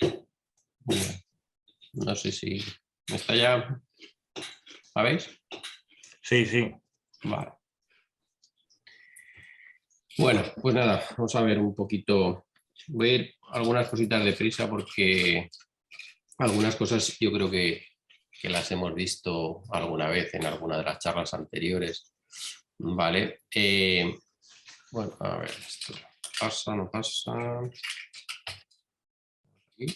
Bien. No sé si está ya. ¿La veis? Sí, sí. Vale. Bueno, pues nada, vamos a ver un poquito. Voy a ir algunas cositas deprisa porque algunas cosas yo creo que las hemos visto alguna vez en alguna de las charlas anteriores. Vale. Bueno, a ver, esto pasa, no pasa. Aquí.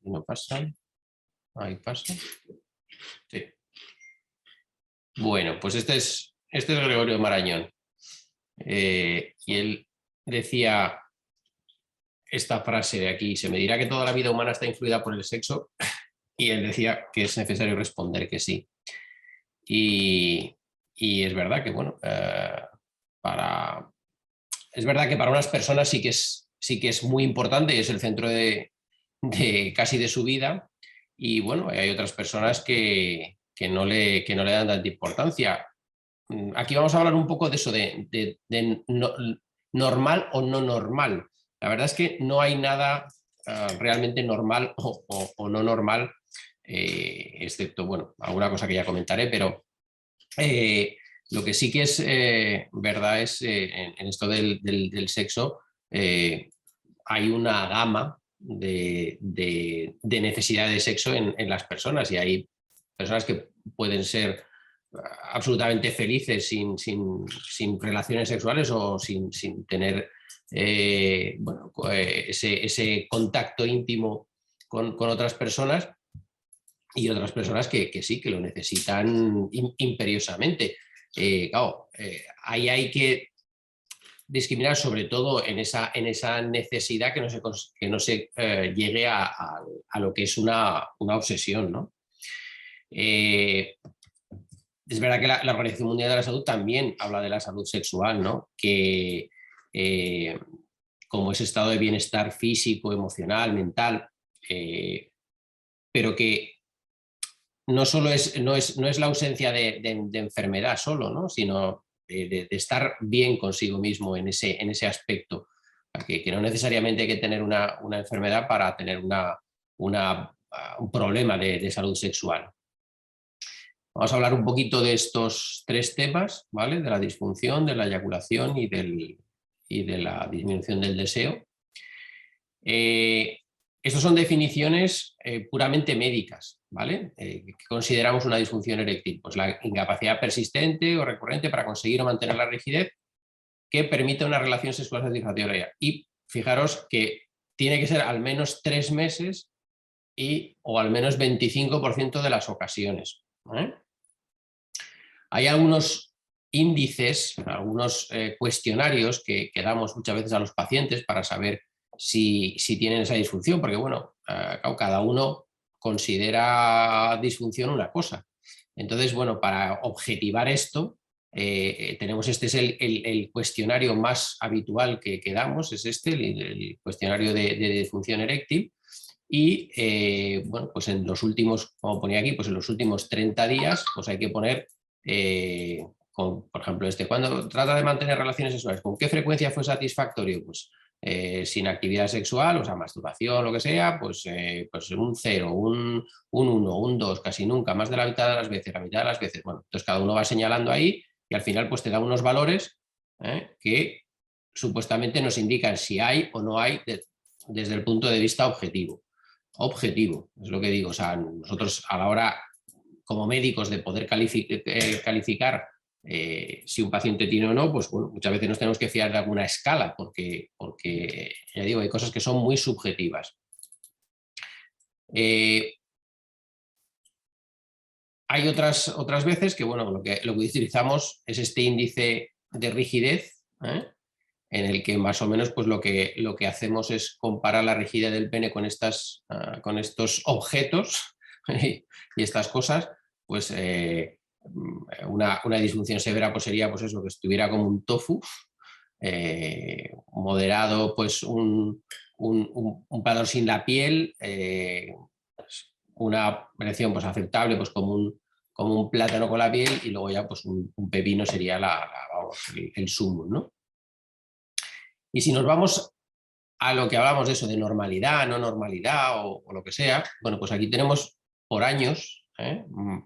No pasa. Ahí pasa. Sí. Bueno, pues este es Gregorio Marañón. Y él decía esta frase de aquí: se me dirá que toda la vida humana está influida por el sexo, y él decía que es necesario responder que sí. Y es verdad que, bueno, es verdad que para unas personas sí que es muy importante y es el centro de casi de su vida, y bueno, hay otras personas que no le dan tanta importancia. Aquí vamos a hablar un poco de eso, de normal o no normal. La verdad es que no hay nada realmente normal o no normal, excepto, bueno, alguna cosa que ya comentaré, pero lo que sí que es verdad es en esto del sexo, hay una gama de necesidad de sexo en las personas, y hay personas que pueden ser absolutamente felices sin relaciones sexuales o sin tener bueno, ese contacto íntimo con otras personas, y otras personas que sí, que lo necesitan imperiosamente. Claro, ahí hay que discriminar sobre todo en esa necesidad, que no se llegue a lo que es una obsesión, ¿no? Es verdad que la Organización Mundial de la Salud también habla de la salud sexual, ¿no? Que como ese estado de bienestar físico, emocional, mental, pero que no solo no es la ausencia de enfermedad solo, ¿no? Sino de estar bien consigo mismo en ese aspecto, que no necesariamente hay que tener una enfermedad para tener un problema de salud sexual. Vamos a hablar un poquito de estos tres temas, ¿vale? De la disfunción, de la eyaculación y de la disminución del deseo. Estas son definiciones puramente médicas, ¿vale? ¿Qué consideramos una disfunción eréctil? Pues la incapacidad persistente o recurrente para conseguir o mantener la rigidez que permite una relación sexual satisfactoria. Y fijaros que tiene que ser al menos 3 meses o al menos 25% de las ocasiones, ¿eh? Hay algunos índices, algunos cuestionarios que damos muchas veces a los pacientes para saber si tienen esa disfunción, porque bueno, cada uno considera disfunción una cosa. Entonces, bueno, para objetivar esto, tenemos, este es el cuestionario más habitual que damos, es este, el cuestionario de disfunción eréctil. Y bueno, pues en los últimos, como ponía aquí, pues en los últimos 30 días, pues hay que poner, por ejemplo, cuando trata de mantener relaciones sexuales, ¿con qué frecuencia fue satisfactorio? Pues sin actividad sexual, o sea, masturbación, lo que sea, pues un 0, un 1, un 2, casi nunca, más de la mitad de las veces, la mitad de las veces. Bueno, entonces cada uno va señalando ahí y al final pues te da unos valores que supuestamente nos indican si hay o no hay desde el punto de vista objetivo. Objetivo, es lo que digo. O sea, nosotros a la hora, como médicos, de poder calificar si un paciente tiene o no, pues bueno, muchas veces nos tenemos que fiar de alguna escala, porque ya digo, hay cosas que son muy subjetivas. Hay otras veces que, bueno, lo que utilizamos es este índice de rigidez, en el que más o menos pues lo que hacemos es comparar la rigidez del pene con estos objetos y estas cosas. Pues una disfunción severa pues sería pues eso, que estuviera como un tofu, moderado pues un paladar sin la piel, una erección pues aceptable pues como un plátano con la piel, y luego ya pues un pepino sería vamos, el sumum, ¿no? Y si nos vamos a lo que hablamos de eso, de normalidad, no normalidad o lo que sea, bueno, pues aquí tenemos por años,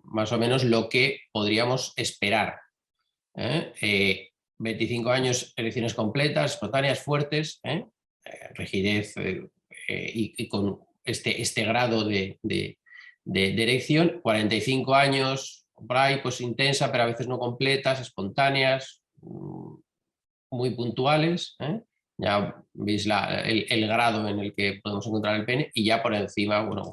más o menos lo que podríamos esperar. 25 años, elecciones completas, espontáneas, fuertes, rigidez y con este grado de elección, 45 años, por ahí, pues intensa, pero a veces no completas, espontáneas, muy puntuales, ya veis el grado en el que podemos encontrar el pene, y ya por encima, bueno,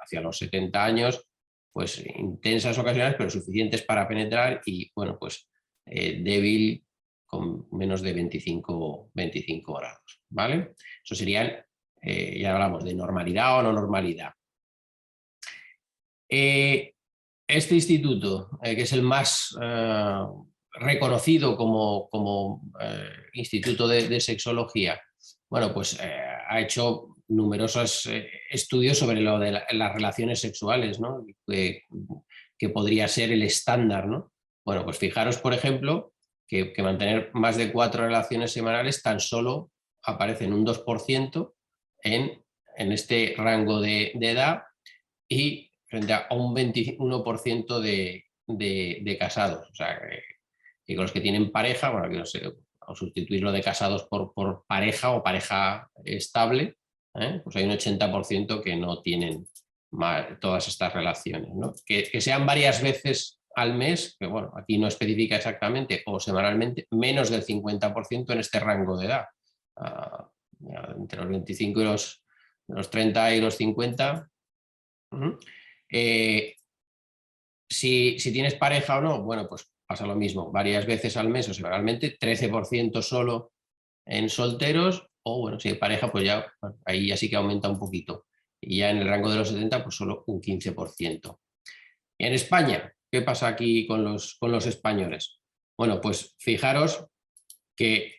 hacia los 70 años, pues intensas ocasiones, pero suficientes para penetrar y, bueno, pues débil con menos de 25 grados, ¿vale? Eso serían, ya hablamos de normalidad o no normalidad. Este instituto, que es el más reconocido como instituto de sexología, bueno, pues ha hecho numerosos estudios sobre lo de las relaciones sexuales, ¿no? Que podría ser el estándar, ¿no? Bueno, pues fijaros, por ejemplo, que mantener más de 4 relaciones semanales tan solo aparece en un 2% en este rango de edad, y frente a un 21% de casados. O sea, que con los que tienen pareja, bueno, que no sé, o sustituirlo de casados por pareja o pareja estable, pues hay un 80% que no tienen todas estas relaciones, ¿no? Que sean varias veces al mes, que bueno, aquí no especifica exactamente, o semanalmente, menos del 50% en este rango de edad. Entre los 25 y los 30 y los 50. Si tienes pareja o no, bueno, pues pasa lo mismo, varias veces al mes o semanalmente, 13% solo en solteros, o bueno, si hay pareja, pues ya, bueno, ahí ya sí que aumenta un poquito. Y ya en el rango de los 70, pues solo un 15%. Y en España, ¿qué pasa aquí con los españoles? Bueno, pues fijaros que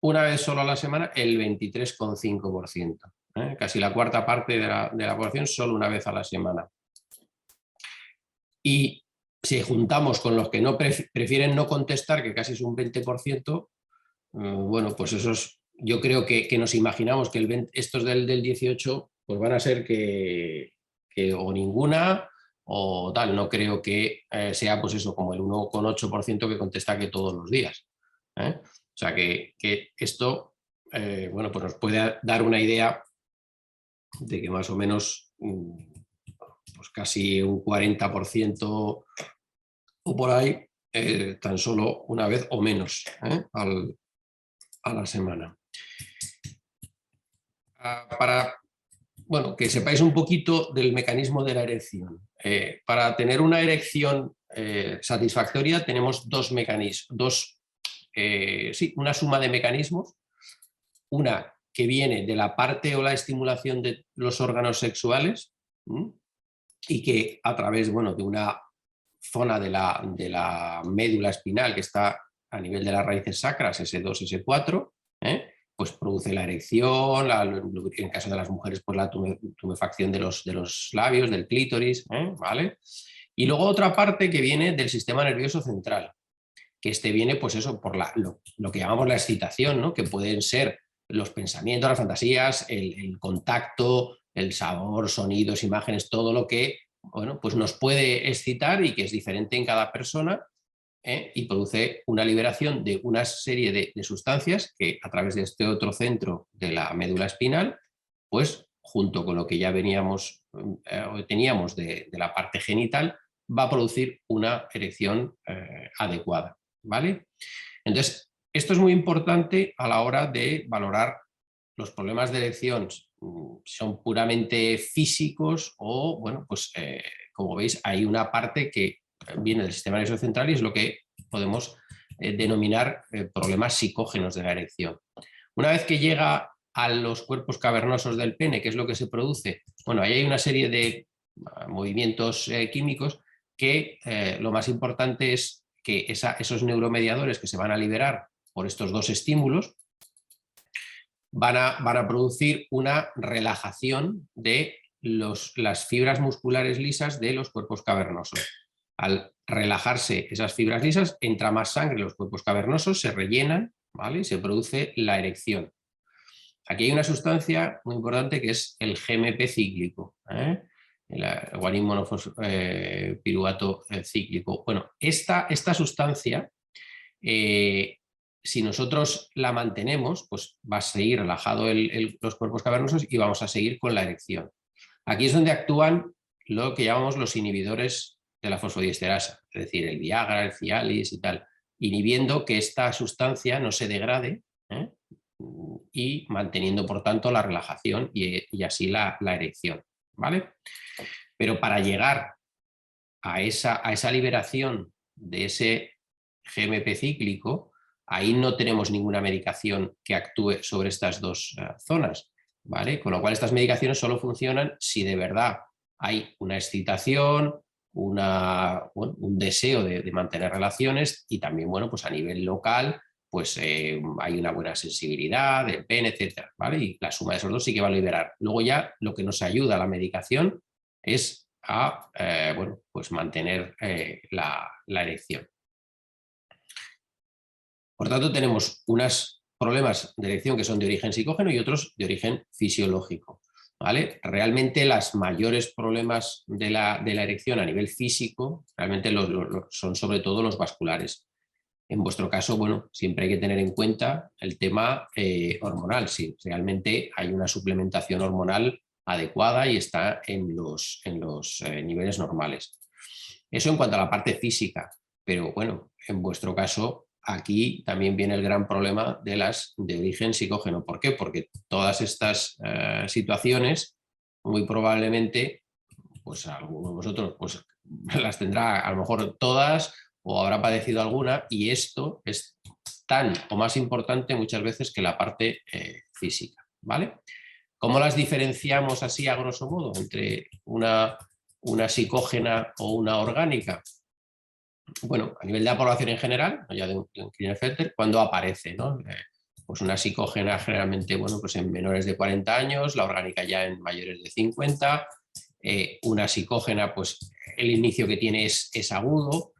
una vez solo a la semana, el 23,5%. Casi la cuarta parte de la población solo una vez a la semana. Y si juntamos con los que no prefieren no contestar, que casi es un 20%, bueno, pues esos, yo creo que nos imaginamos que estos del 18 pues van a ser que o ninguna o tal. No creo que sea pues eso, como el 1,8% que contesta que todos los días. O sea que esto, bueno, pues nos puede dar una idea de que más o menos pues casi un 40% o por ahí, tan solo una vez o menos a la semana. Para, bueno, que sepáis un poquito del mecanismo de la erección. Para tener una erección satisfactoria tenemos dos mecanismos, una suma de mecanismos, una que viene de la parte o la estimulación de los órganos sexuales, y que a través, bueno, de una zona de la médula espinal que está a nivel de las raíces sacras, S2, S4, pues produce la erección, en el caso de las mujeres, pues la tumefacción de los labios, del clítoris, ¿vale? Y luego otra parte que viene del sistema nervioso central, que viene, pues eso, por lo que llamamos la excitación, ¿no? Que pueden ser los pensamientos, las fantasías, el contacto, el sabor, sonidos, imágenes, todo lo que, bueno, pues nos puede excitar y que es diferente en cada persona, y produce una liberación de una serie de sustancias que a través de este otro centro de la médula espinal, pues junto con lo que ya teníamos de la parte genital, va a producir una erección adecuada, ¿vale? Entonces, esto es muy importante a la hora de valorar los problemas de erección, son puramente físicos o, bueno, pues como veis, hay una parte que viene del sistema nervioso central y es lo que podemos denominar problemas psicógenos de la erección. Una vez que llega a los cuerpos cavernosos del pene, ¿qué es lo que se produce? Bueno, ahí hay una serie de movimientos químicos que lo más importante es que esos neuromediadores que se van a liberar por estos dos estímulos van a producir una relajación de las fibras musculares lisas de los cuerpos cavernosos. Al relajarse esas fibras lisas, entra más sangre en los cuerpos cavernosos, se rellenan, ¿vale? Y se produce la erección. Aquí hay una sustancia muy importante que es el GMP cíclico, el guanín monofospiruvato cíclico. Bueno, esta sustancia, si nosotros la mantenemos, pues va a seguir relajado los cuerpos cavernosos y vamos a seguir con la erección. Aquí es donde actúan lo que llamamos los inhibidores de la fosfodiesterasa, es decir, el Viagra, el Cialis y tal, inhibiendo que esta sustancia no se degrade, y manteniendo, por tanto, la relajación y así la erección, ¿vale? Pero para llegar a esa liberación de ese GMP cíclico, ahí no tenemos ninguna medicación que actúe sobre estas dos zonas, ¿vale? Con lo cual estas medicaciones solo funcionan si de verdad hay una excitación, un deseo de mantener relaciones y también, bueno, pues a nivel local, pues hay una buena sensibilidad del pene, etcétera, ¿vale? Y la suma de esos dos sí que va a liberar. Luego ya lo que nos ayuda a la medicación es a bueno, pues mantener la erección. Por tanto, tenemos unos problemas de erección que son de origen psicógeno y otros de origen fisiológico, ¿vale? Realmente los mayores problemas de la erección a nivel físico realmente son sobre todo los vasculares. En vuestro caso, bueno, siempre hay que tener en cuenta el tema hormonal, si realmente hay una suplementación hormonal adecuada y está en los niveles normales. Eso en cuanto a la parte física, pero bueno, en vuestro caso aquí también viene el gran problema de las de origen psicógeno. ¿Por qué? Porque todas estas situaciones muy probablemente, pues alguno de vosotros pues, las tendrá a lo mejor todas o habrá padecido alguna, y esto es tan o más importante muchas veces que la parte física, ¿vale? ¿Cómo las diferenciamos así a grosso modo entre una psicógena o una orgánica? Bueno, a nivel de la población en general, no ya de un Klinefelter, cuando aparece, ¿no? Pues una psicógena generalmente, bueno, pues en menores de 40 años, la orgánica ya en mayores de 50, una psicógena, pues el inicio que tiene es agudo,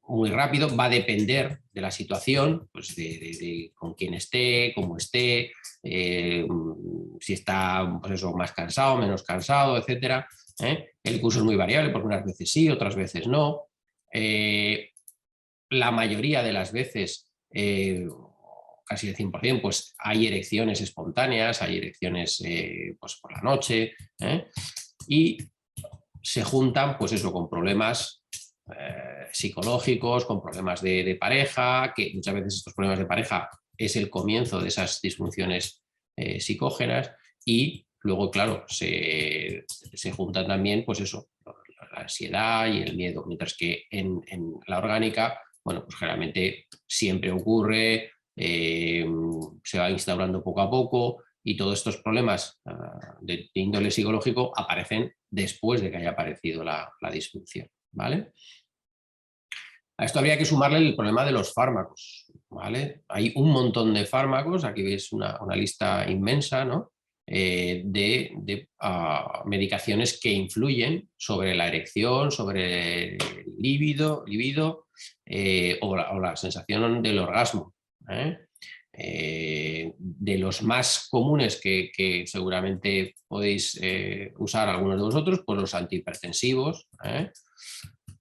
muy rápido, va a depender de la situación, pues de con quién esté, cómo esté, si está pues eso, más cansado, menos cansado, etcétera. El curso es muy variable porque unas veces sí, otras veces no. La mayoría de las veces, casi el 100%, pues hay erecciones espontáneas, hay erecciones pues por la noche, y se juntan pues eso con problemas psicológicos, con problemas de pareja, que muchas veces estos problemas de pareja es el comienzo de esas disfunciones psicógenas, y luego, claro, se juntan también, pues eso, la ansiedad y el miedo, mientras que en la orgánica, bueno, pues generalmente siempre ocurre, se va instaurando poco a poco, y todos estos problemas de índole psicológico aparecen después de que haya aparecido la disfunción, ¿vale? A esto habría que sumarle el problema de los fármacos, ¿vale? Hay un montón de fármacos, aquí veis una lista inmensa, ¿no? De medicaciones que influyen sobre la erección, sobre el libido o la sensación del orgasmo. De los más comunes que seguramente podéis usar algunos de vosotros, pues los antihipertensivos,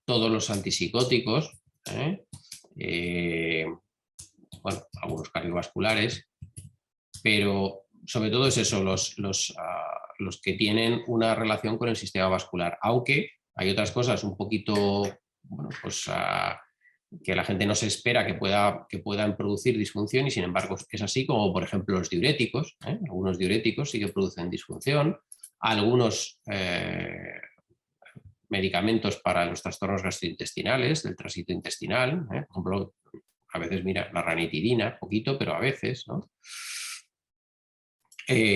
todos los antipsicóticos, bueno, algunos cardiovasculares, pero sobre todo es eso, los que tienen una relación con el sistema vascular, aunque hay otras cosas un poquito, bueno, pues que la gente no se espera que puedan producir disfunción, y sin embargo es así, como por ejemplo los diuréticos, algunos diuréticos sí que producen disfunción, algunos medicamentos para los trastornos gastrointestinales, del tránsito intestinal, por ejemplo, a veces, mira, la ranitidina, poquito, pero a veces, ¿no?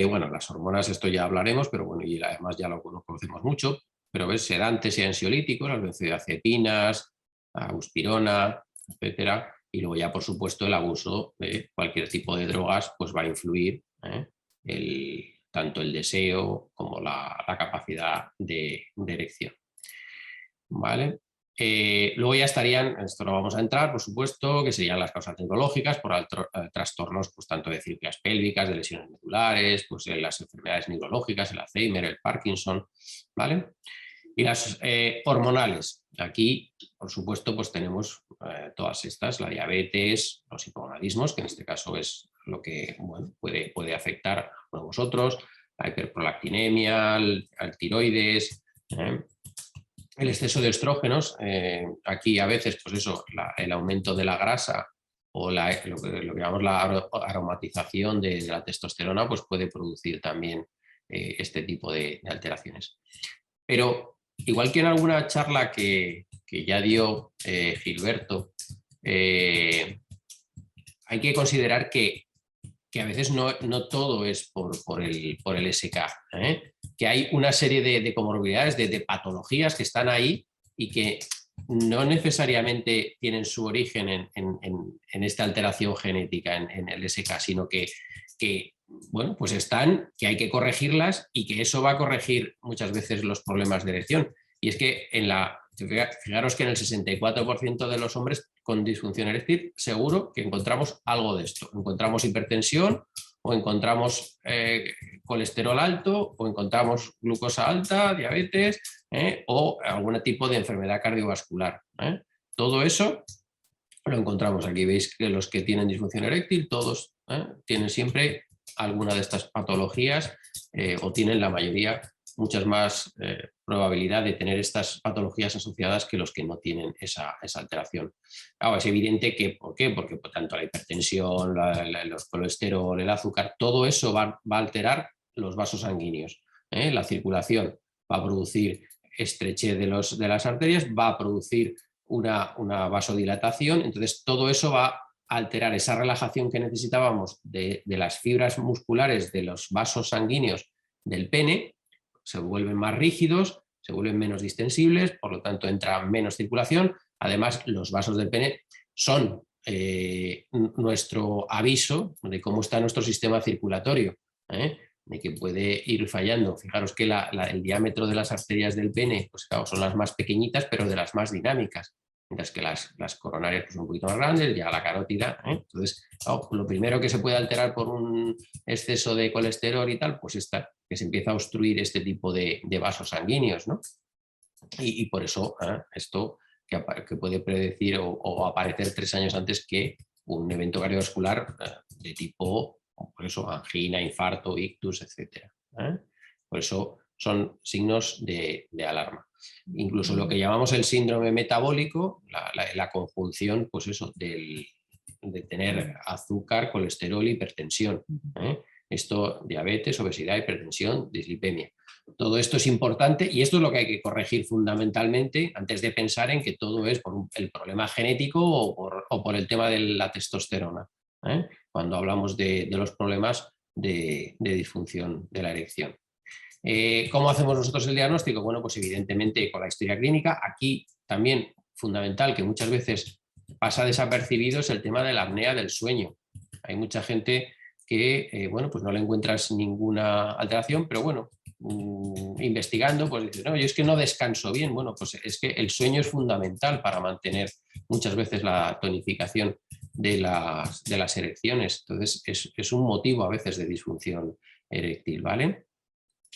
Bueno, las hormonas, esto ya hablaremos, pero bueno, y además ya lo conocemos mucho, pero ves, sedantes y ansiolíticos, las benzodiazepinas, la buspirona, etcétera, y luego ya, por supuesto, el abuso de cualquier tipo de drogas, pues va a influir tanto el deseo como la capacidad de erección. ¿Vale? Luego ya estarían, esto no vamos a entrar, por supuesto, que serían las causas neurológicas por trastornos pues, tanto de cirugías pélvicas, de lesiones medulares, pues, las enfermedades neurológicas, el Alzheimer, el Parkinson, ¿vale? Y las hormonales. Aquí, por supuesto, pues tenemos todas estas, la diabetes, los hipogonadismos, que en este caso es lo que bueno, puede afectar a vosotros, la hiperprolactinemia, el tiroides, el exceso de estrógenos. Aquí a veces, pues eso, el aumento de la grasa o lo que llamamos la aromatización de la testosterona, pues puede producir también este tipo de alteraciones. Pero igual que en alguna charla que ya dio Gilberto, hay que considerar que a veces no todo es por el SK, que hay una serie de comorbilidades, de patologías que están ahí y que no necesariamente tienen su origen en esta alteración genética, en el SK, sino que bueno, pues están, que hay que corregirlas y que eso va a corregir muchas veces los problemas de erección. Y es que fijaros que en el 64% de los hombres con disfunción eréctil seguro que encontramos algo de esto. Encontramos hipertensión o encontramos colesterol alto o encontramos glucosa alta, diabetes o algún tipo de enfermedad cardiovascular. Todo eso lo encontramos aquí. Veis que los que tienen disfunción eréctil todos tienen siempre alguna de estas patologías o tienen la mayoría muchas más probabilidad de tener estas patologías asociadas que los que no tienen esa alteración. Ahora, es evidente que, ¿por qué? Porque tanto la hipertensión, los colesterol, el azúcar, todo eso va a alterar los vasos sanguíneos. La circulación va a producir estrechez de las arterias, va a producir una vasodilatación, entonces todo eso va a alterar esa relajación que necesitábamos de las fibras musculares de los vasos sanguíneos del pene, se vuelven más rígidos, se vuelven menos distensibles, por lo tanto entra menos circulación. Además, los vasos del pene son nuestro aviso de cómo está nuestro sistema circulatorio, de que puede ir fallando. Fijaros que el diámetro de las arterias del pene pues, claro, son las más pequeñitas, pero de las más dinámicas, mientras que las coronarias pues, son un poquito más grandes, ya la carótida. Entonces, claro, lo primero que se puede alterar por un exceso de colesterol y tal, pues está que se empieza a obstruir este tipo de vasos sanguíneos, ¿no? Y por eso esto que puede predecir o aparecer 3 años antes que un evento cardiovascular de tipo, por eso, angina, infarto, ictus, etc. Por eso son signos de alarma. Incluso lo que llamamos el síndrome metabólico, la conjunción, pues eso, de tener azúcar, colesterol, hipertensión. Esto, diabetes, obesidad, hipertensión, dislipemia. Todo esto es importante y esto es lo que hay que corregir fundamentalmente antes de pensar en que todo es por el problema genético o por el tema de la testosterona, cuando hablamos de los problemas de disfunción de la erección. ¿Cómo hacemos nosotros el diagnóstico? Bueno, pues evidentemente con la historia clínica. Aquí también fundamental, que muchas veces pasa desapercibido, es el tema de la apnea del sueño. Hay mucha gente que bueno, pues no le encuentras ninguna alteración, pero bueno, investigando, pues dices, no, yo es que no descanso bien. Bueno, pues es que el sueño es fundamental para mantener muchas veces la tonificación de las erecciones. Entonces, es un motivo a veces de disfunción eréctil, ¿vale?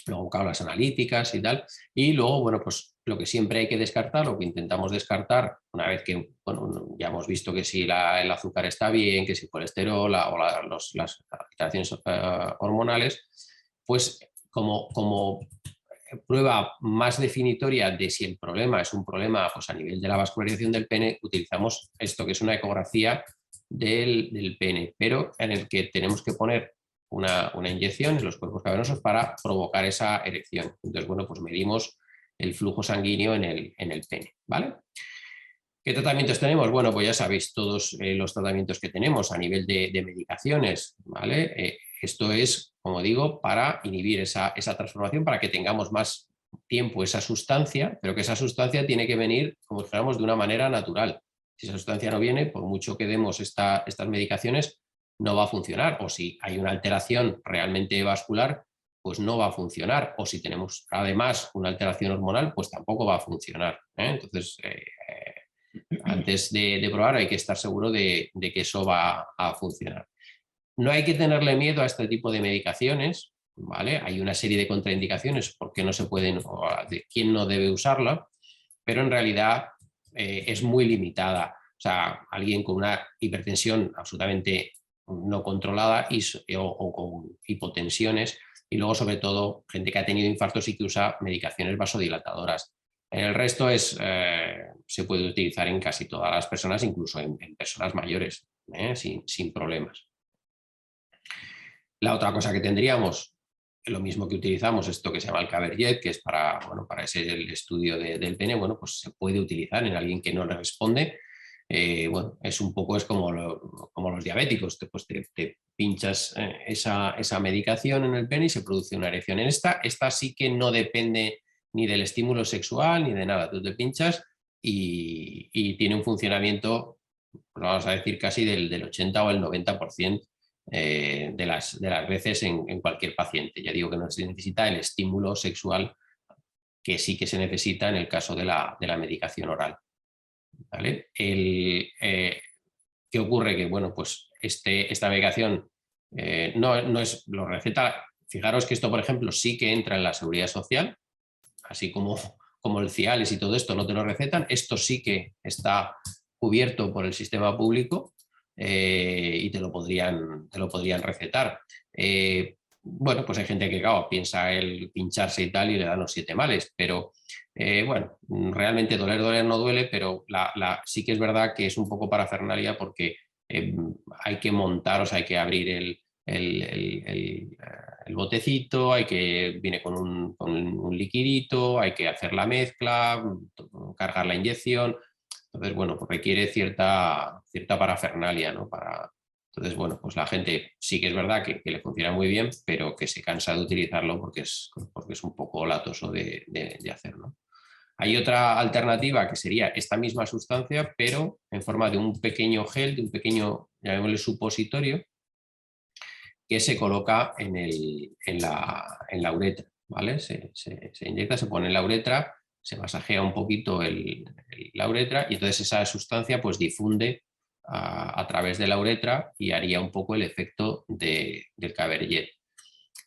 Luego, claro, las analíticas y tal. Y luego, bueno, pues lo que siempre hay que descartar, lo que intentamos descartar, una vez que, bueno, ya hemos visto que si el azúcar está bien, que si el colesterol o las alteraciones hormonales, pues como prueba más definitoria de si el problema es un problema pues, a nivel de la vascularización del pene, utilizamos esto, que es una ecografía del pene, pero en el que tenemos que poner una inyección en los cuerpos cavernosos para provocar esa erección. Entonces, bueno, pues medimos el flujo sanguíneo en el pene, ¿vale? ¿Qué tratamientos tenemos? Bueno, pues ya sabéis todos los tratamientos que tenemos a nivel de medicaciones, ¿vale? Esto es, como digo, para inhibir esa transformación, para que tengamos más tiempo esa sustancia, pero que esa sustancia tiene que venir, como dijéramos, de una manera natural. Si esa sustancia no viene, por mucho que demos estas medicaciones, no va a funcionar. O si hay una alteración realmente vascular, pues no va a funcionar. O si tenemos además una alteración hormonal, pues tampoco va a funcionar. Entonces, Antes de probar hay que estar seguro de que eso va a funcionar. No hay que tenerle miedo a este tipo de medicaciones, ¿vale? Hay una serie de contraindicaciones por qué no se pueden, o de quién no debe usarla, pero en realidad es muy limitada. O sea, alguien con una hipertensión absolutamente no controlada o con hipotensiones, y luego sobre todo gente que ha tenido infartos y que usa medicaciones vasodilatadoras. El resto se puede utilizar en casi todas las personas, incluso en personas mayores, sin problemas. La otra cosa que tendríamos, lo mismo que utilizamos, esto que se llama el Caberjet, que es para ese el estudio del pene, bueno, pues se puede utilizar en alguien que no le responde. Bueno, es un poco como los diabéticos, te pinchas esa medicación en el pene y se produce una erección. Esta sí que no depende ni del estímulo sexual ni de nada, tú te pinchas y tiene un funcionamiento, pues vamos a decir, casi del 80 o el 90% de las veces en cualquier paciente. Ya digo que no se necesita el estímulo sexual que sí que se necesita en el caso de la medicación oral. ¿Vale? ¿Qué ocurre? Que bueno, pues esta medicación no es, lo receta, fijaros que esto, por ejemplo, sí que entra en la seguridad social, así como el Cialis y todo esto no te lo recetan, esto sí que está cubierto por el sistema público y te lo podrían recetar. Bueno, pues hay gente que, claro, piensa el pincharse y tal y le dan los 7 males, pero bueno, realmente doler no duele, pero sí que es verdad que es un poco parafernalia porque hay que montar, o sea, hay que abrir el botecito, viene con un liquidito, hay que hacer la mezcla, cargar la inyección. Entonces, bueno, pues requiere cierta parafernalia, ¿no? Entonces, bueno, pues la gente sí que es verdad que le funciona muy bien, pero que se cansa de utilizarlo porque es un poco latoso de hacer, ¿no? Hay otra alternativa que sería esta misma sustancia, pero en forma de un pequeño gel, de un pequeño, llamémosle supositorio, que se coloca en la uretra, ¿vale? Se inyecta, se pone en la uretra, se masajea un poquito la uretra y entonces esa sustancia pues difunde a través de la uretra y haría un poco el efecto del Caberjet.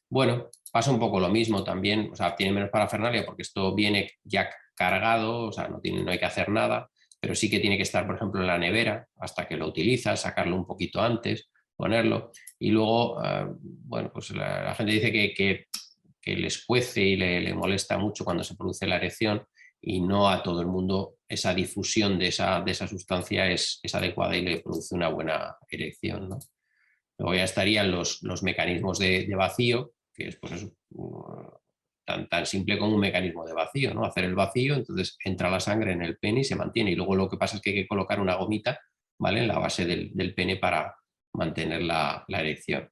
Bueno, pasa un poco lo mismo también, o sea, tiene menos parafernalia porque esto viene ya cargado, o sea, no hay que hacer nada, pero sí que tiene que estar, por ejemplo, en la nevera hasta que lo utilizas, sacarlo un poquito antes, ponerlo, y luego, bueno, pues la gente dice que les cuece y le molesta mucho cuando se produce la erección, y no a todo el mundo esa difusión de esa sustancia es adecuada y le produce una buena erección, ¿no? Luego ya estarían los mecanismos de vacío, que es pues eso, tan simple como un mecanismo de vacío, ¿no? Hacer el vacío, entonces entra la sangre en el pene y se mantiene. Y luego lo que pasa es que hay que colocar una gomita, ¿vale?, en la base del pene para mantener la erección.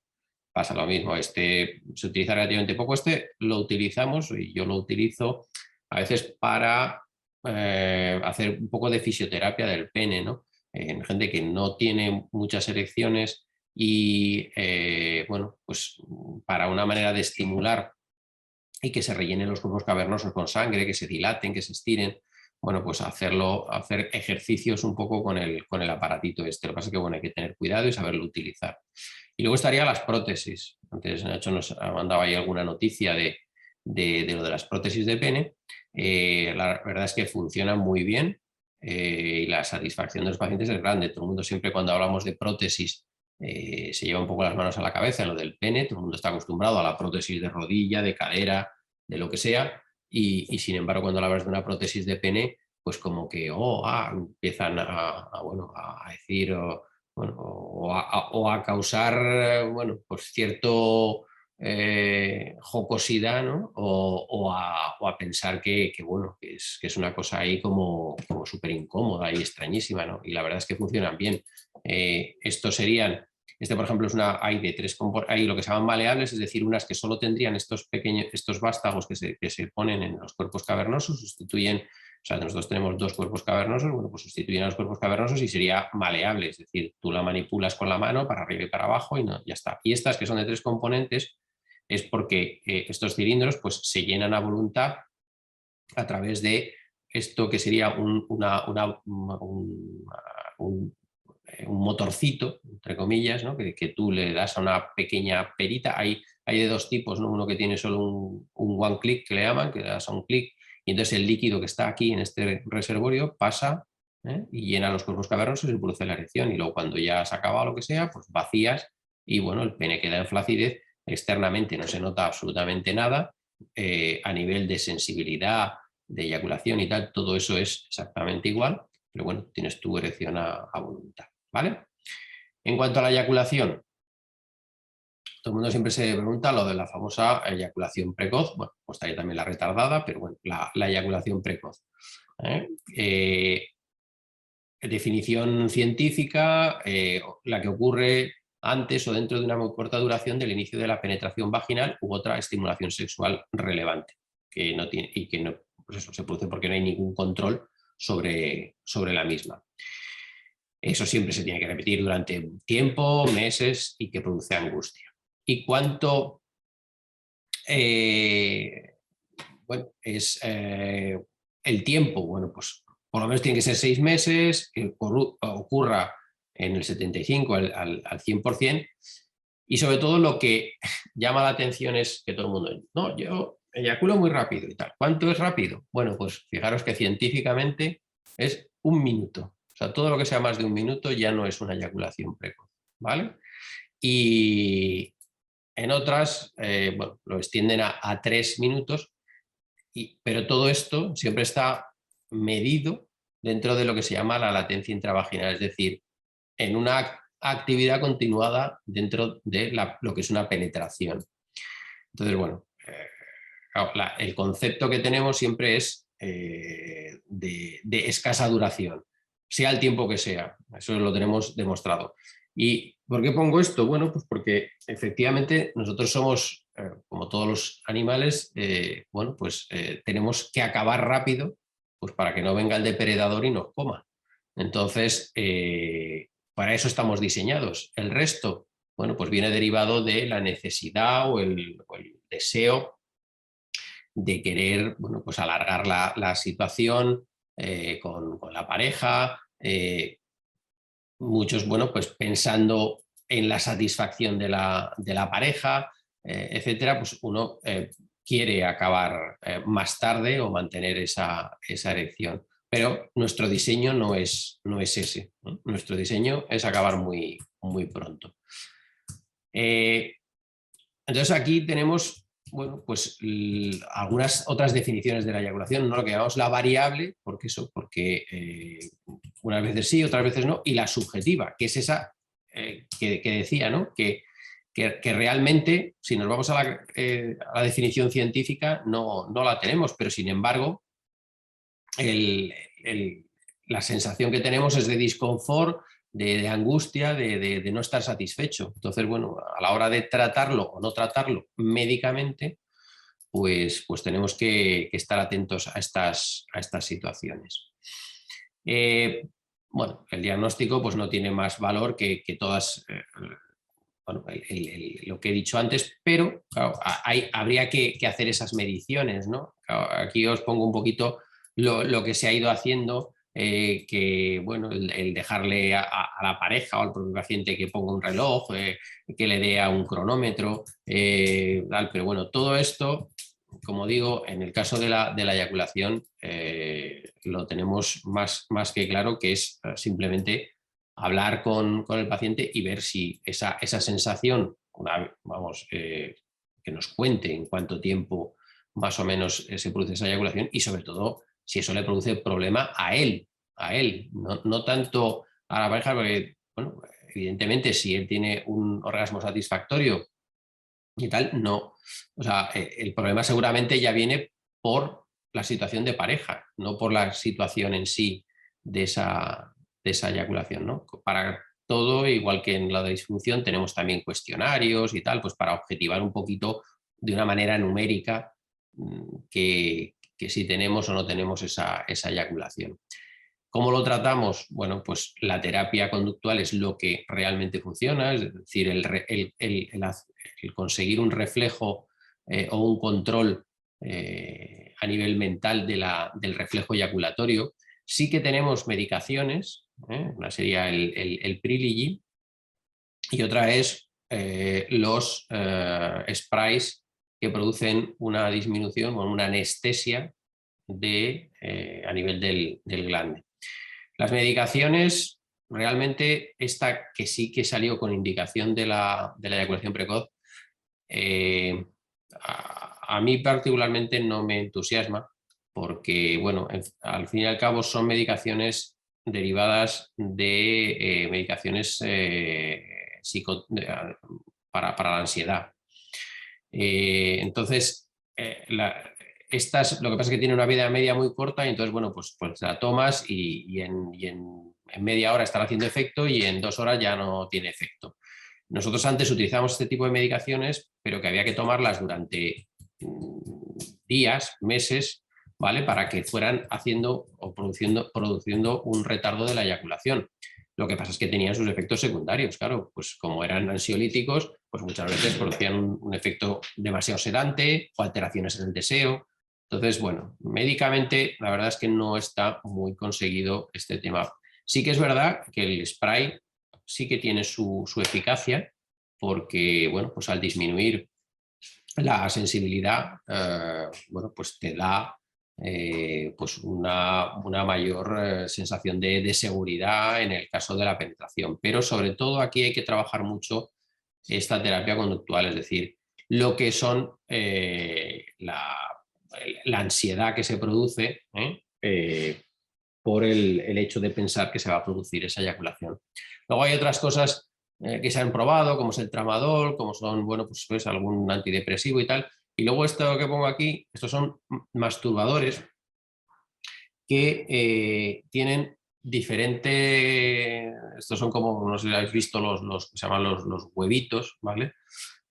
Pasa lo mismo, se utiliza relativamente poco. Lo utilizamos, y yo lo utilizo a veces para hacer un poco de fisioterapia del pene, ¿no? En gente que no tiene muchas erecciones y, bueno, pues para una manera de estimular y que se rellenen los cuerpos cavernosos con sangre, que se dilaten, que se estiren, bueno, pues hacer ejercicios un poco con el aparatito este. Lo que pasa es que, bueno, hay que tener cuidado y saberlo utilizar. Y luego estarían las prótesis. Antes Nacho nos ha mandado ahí alguna noticia de lo de las prótesis de pene. La verdad es que funcionan muy bien y la satisfacción de los pacientes es grande. Todo el mundo siempre, cuando hablamos de prótesis, se lleva un poco las manos a la cabeza en lo del pene. Todo el mundo está acostumbrado a la prótesis de rodilla, de cadera, de lo que sea, y sin embargo cuando hablas de una prótesis de pene, pues como que empiezan bueno, a decir bueno, o a causar bueno, pues cierto jocosidad, ¿no? O a pensar bueno, que es una cosa ahí como súper incómoda y extrañísima, ¿no? Y la verdad es que funcionan bien. Estos serían, por ejemplo, hay de hay lo que se llaman maleables, es decir, unas que solo tendrían estos vástagos que se ponen en los cuerpos cavernosos, sustituyen. O sea, nosotros tenemos 2 cuerpos cavernosos, bueno, pues sustituyen a los cuerpos cavernosos y sería maleable, es decir, tú la manipulas con la mano para arriba y para abajo y ya está. Y estas, que son de 3 componentes, es porque estos cilindros pues se llenan a voluntad a través de esto que sería un motorcito, entre comillas, ¿no? que tú le das a una pequeña perita. Hay de dos tipos, ¿no? Uno que tiene solo un one click, que le llaman, que le das a un clic, y entonces el líquido que está aquí en este reservorio pasa y llena los cuerpos cavernosos y produce la erección. Y luego cuando ya has acabado lo que sea, pues vacías y bueno, el pene queda en flacidez. Externamente no se nota absolutamente nada. A nivel de sensibilidad, de eyaculación y tal, todo eso es exactamente igual, pero bueno, tienes tu erección a voluntad, ¿vale? En cuanto a la eyaculación, todo el mundo siempre se pregunta lo de la famosa eyaculación precoz. Bueno, pues estaría también la retardada, pero bueno, la eyaculación precoz. Definición científica, la que ocurre antes o dentro de una muy corta duración del inicio de la penetración vaginal u otra estimulación sexual relevante, que no tiene, y que no, pues eso se produce porque no hay ningún control sobre la misma. Eso siempre se tiene que repetir durante tiempo, meses, y que produce angustia. ¿Y cuánto bueno, es el tiempo? Bueno, pues por lo menos tiene que ser 6 meses, que ocurra en el 75 al 100%, y sobre todo lo que llama la atención es que todo el mundo, no, yo eyaculo muy rápido y tal. ¿Cuánto es rápido? Bueno, pues fijaros que científicamente es 1 minuto. O sea, todo lo que sea más de 1 minuto ya no es una eyaculación precoz, ¿vale? Y en otras, bueno, lo extienden a 3 minutos, pero todo esto siempre está medido dentro de lo que se llama la latencia intravaginal, es decir, en una actividad continuada dentro de lo que es una penetración. Entonces, bueno, el concepto que tenemos siempre es de escasa duración, sea el tiempo que sea, eso lo tenemos demostrado. ¿Y por qué pongo esto? Bueno, pues porque efectivamente nosotros somos, como todos los animales, bueno, pues tenemos que acabar rápido, pues para que no venga el depredador y nos coma. Entonces, para eso estamos diseñados. El resto, bueno, pues viene derivado de la necesidad o el deseo de querer, bueno, pues alargar la situación con la pareja. Muchos, bueno, pues pensando en la satisfacción de la pareja, etcétera, pues uno quiere acabar más tarde o mantener esa erección. Pero nuestro diseño no es ese, ¿no? Nuestro diseño es acabar muy, muy pronto. Entonces aquí tenemos, bueno, pues algunas otras definiciones de la eyaculación, no lo que llamamos la variable, porque unas veces sí, otras veces no, y la subjetiva, que es esa que decía, ¿no? Que realmente, si nos vamos a la definición científica, no la tenemos, pero sin embargo, la sensación que tenemos es de disconfort, de angustia, de no estar satisfecho. Entonces, bueno, a la hora de tratarlo o no tratarlo médicamente, pues tenemos que estar atentos a estas situaciones. Bueno, el diagnóstico pues no tiene más valor que todas, bueno, lo que he dicho antes, pero claro, habría que hacer esas mediciones, ¿no? Claro, aquí os pongo un poquito lo que se ha ido haciendo, que bueno, el dejarle a la pareja o al propio paciente que ponga un reloj, que le dé a un cronómetro, tal, pero bueno, todo esto, como digo, en el caso de la eyaculación, lo tenemos más que claro, que es simplemente hablar con el paciente y ver si esa sensación, que nos cuente en cuánto tiempo más o menos se produce esa eyaculación, y sobre todo si eso le produce problema a él, no tanto a la pareja, porque bueno, evidentemente si él tiene un orgasmo satisfactorio y tal, no. O sea, el problema seguramente ya viene por la situación de pareja, no por la situación en sí de esa eyaculación, ¿no? Para todo, igual que en la disfunción, tenemos también cuestionarios y tal, pues para objetivar un poquito de una manera numérica que si tenemos o no tenemos esa eyaculación. ¿Cómo lo tratamos? Bueno, pues la terapia conductual es lo que realmente funciona, es decir, el conseguir un reflejo o un control a nivel mental del reflejo eyaculatorio. Sí que tenemos medicaciones, una sería el Privilegy y otra es los sprays que producen una disminución o una anestesia a nivel del glande. Las medicaciones, realmente esta que sí que salió con indicación de la eyaculación precoz, a mí particularmente no me entusiasma porque, bueno, al fin y al cabo son medicaciones derivadas de medicaciones para la ansiedad. Entonces, estas, lo que pasa es que tiene una vida media muy corta y entonces, bueno, pues la tomas y en media hora están haciendo efecto y en 2 horas ya no tiene efecto. Nosotros antes utilizábamos este tipo de medicaciones, pero que había que tomarlas durante días, meses, ¿vale? Para que fueran haciendo o produciendo un retardo de la eyaculación. Lo que pasa es que tenían sus efectos secundarios, claro, pues como eran ansiolíticos, pues muchas veces producían un efecto demasiado sedante o alteraciones en el deseo. Entonces, bueno, médicamente la verdad es que no está muy conseguido este tema. Sí que es verdad que el spray sí que tiene su eficacia porque, bueno, pues al disminuir la sensibilidad, bueno, pues te da pues una mayor sensación de seguridad en el caso de la penetración. Pero sobre todo aquí hay que trabajar mucho esta terapia conductual, es decir, lo que son la ansiedad que se produce por el hecho de pensar que se va a producir esa eyaculación. Luego hay otras cosas que se han probado, como es el tramadol, como son, bueno, pues algún antidepresivo y tal. Y luego esto que pongo aquí, estos son masturbadores que tienen diferentes, estos son como, no sé si habéis visto los que se llaman los huevitos, ¿vale?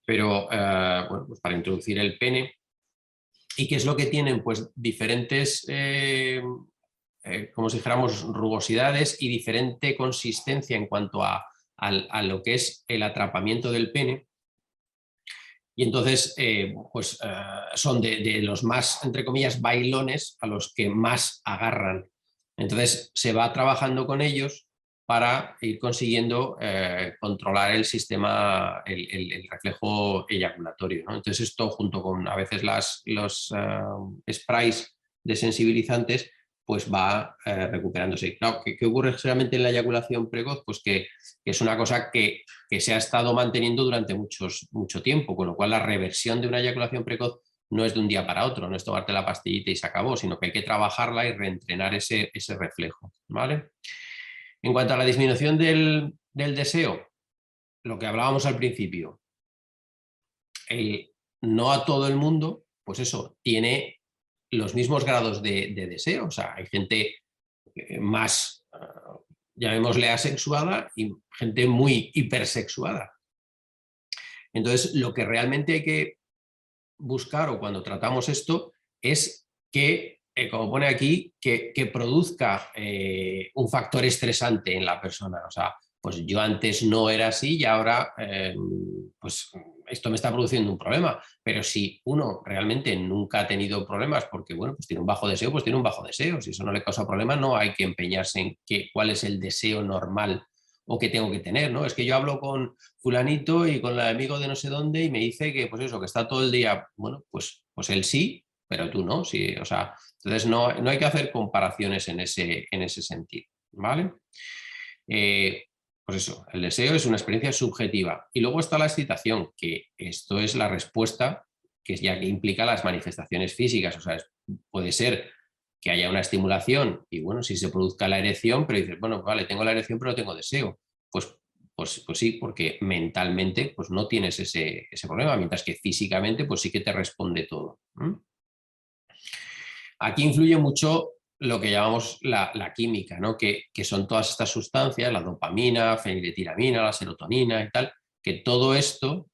Pero, bueno, pues para introducir el pene. ¿Y qué es lo que tienen? Pues diferentes como si dijéramos, rugosidades y diferente consistencia en cuanto a lo que es el atrapamiento del pene. Y entonces, pues son de los más, entre comillas, bailones a los que más agarran. Entonces, se va trabajando con ellos para ir consiguiendo controlar el sistema, el reflejo eyaculatorio, ¿no? Entonces, esto junto con a veces los sprays desensibilizantes, pues va recuperándose. Claro, ¿qué ocurre generalmente en la eyaculación precoz? Pues que es una cosa que se ha estado manteniendo durante mucho tiempo, con lo cual la reversión de una eyaculación precoz no es de un día para otro, no es tomarte la pastillita y se acabó, sino que hay que trabajarla y reentrenar ese reflejo, ¿vale? En cuanto a la disminución del deseo, lo que hablábamos al principio, no a todo el mundo, pues eso, tiene los mismos grados de deseo. O sea, hay gente más, llamémosle asexuada, y gente muy hipersexuada. Entonces, lo que realmente hay que buscar o cuando tratamos esto es que, como pone aquí, que produzca un factor estresante en la persona. O sea, pues yo antes no era así y ahora pues esto me está produciendo un problema. Pero si uno realmente nunca ha tenido problemas porque, bueno, pues tiene un bajo deseo, pues tiene un bajo deseo. Si eso no le causa problema, no hay que empeñarse en cuál es el deseo normal o que tengo que tener, ¿no? Es que yo hablo con fulanito y con el amigo de no sé dónde y me dice que, pues eso, que está todo el día, bueno, pues él sí, pero tú no, sí, o sea, entonces no hay que hacer comparaciones en ese sentido, ¿vale? Pues eso, el deseo es una experiencia subjetiva. Y luego está la excitación, que esto es la respuesta que ya que implica las manifestaciones físicas. O sea, puede ser que haya una estimulación y bueno, si se produzca la erección, pero dices, bueno, vale, tengo la erección pero no tengo deseo. Pues sí, porque mentalmente pues no tienes ese problema, mientras que físicamente pues sí que te responde todo. Aquí influye mucho lo que llamamos la química, ¿no? Que son todas estas sustancias, la dopamina, feniletilamina, la serotonina y tal, que todo esto,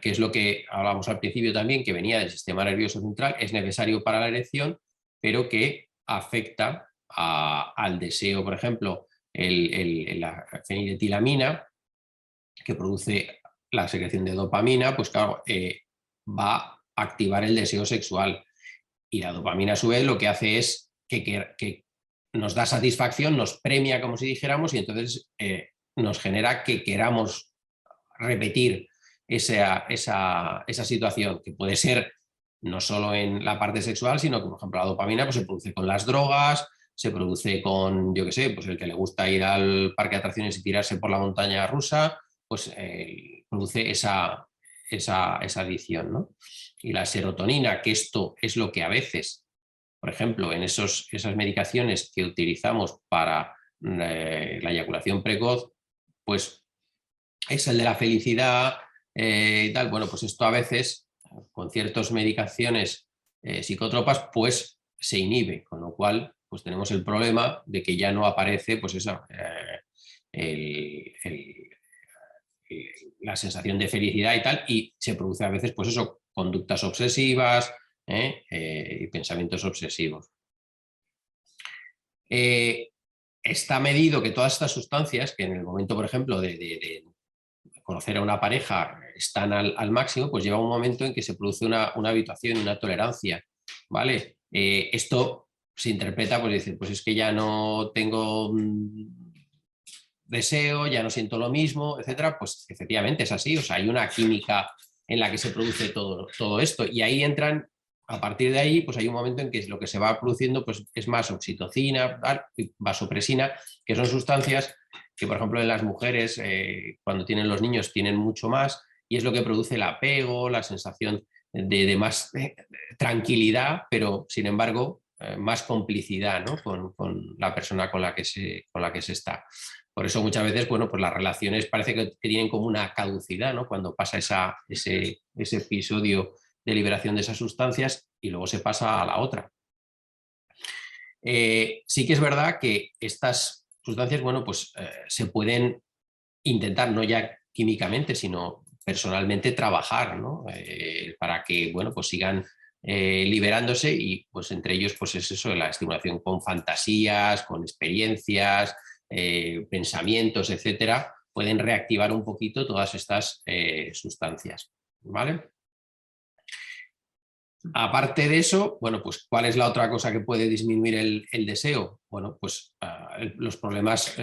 que es lo que hablábamos al principio también, que venía del sistema nervioso central, es necesario para la erección, pero que afecta al deseo. Por ejemplo, la feniletilamina, que produce la secreción de dopamina, pues claro, va a activar el deseo sexual. Y la dopamina a su vez lo que hace es que nos da satisfacción, nos premia como si dijéramos, y entonces nos genera que queramos repetir esa situación, que puede ser no solo en la parte sexual, sino que, por ejemplo, la dopamina pues, se produce con las drogas, se produce con, yo qué sé, pues el que le gusta ir al parque de atracciones y tirarse por la montaña rusa, pues produce esa adicción, ¿no? Y la serotonina, que esto es lo que a veces, por ejemplo, en esas medicaciones que utilizamos para la eyaculación precoz, pues es el de la felicidad y tal. Bueno, pues esto a veces, con ciertas medicaciones psicótropas, pues se inhibe, con lo cual pues tenemos el problema de que ya no aparece pues eso, la sensación de felicidad y tal, y se produce a veces pues eso, conductas obsesivas y pensamientos obsesivos. Está medido que todas estas sustancias, que en el momento, por ejemplo, de conocer a una pareja están al máximo, pues llega un momento en que se produce una habituación, una tolerancia, ¿vale? Esto se interpreta, pues decir, pues es que ya no tengo deseo, ya no siento lo mismo, etcétera. Pues efectivamente es así, o sea, hay una química en la que se produce todo esto, y ahí entran, a partir de ahí, pues hay un momento en que lo que se va produciendo pues es más oxitocina, vasopresina, que son sustancias que, por ejemplo, en las mujeres, cuando tienen los niños, tienen mucho más, y es lo que produce el apego, la sensación de más tranquilidad, pero sin embargo, más complicidad, ¿no? con la persona con la que se está. Por eso muchas veces, bueno, pues las relaciones parece que tienen como una caducidad, ¿no? Cuando pasa ese episodio de liberación de esas sustancias y luego se pasa a la otra. Sí que es verdad que estas sustancias, bueno, pues se pueden intentar, no ya químicamente, sino personalmente trabajar, ¿no? Para que, bueno, pues sigan liberándose, y pues entre ellos pues es eso, la estimulación con fantasías, con experiencias, pensamientos, etcétera, pueden reactivar un poquito todas estas sustancias, ¿vale? Aparte de eso, bueno, pues ¿cuál es la otra cosa que puede disminuir el deseo? Bueno, pues los problemas,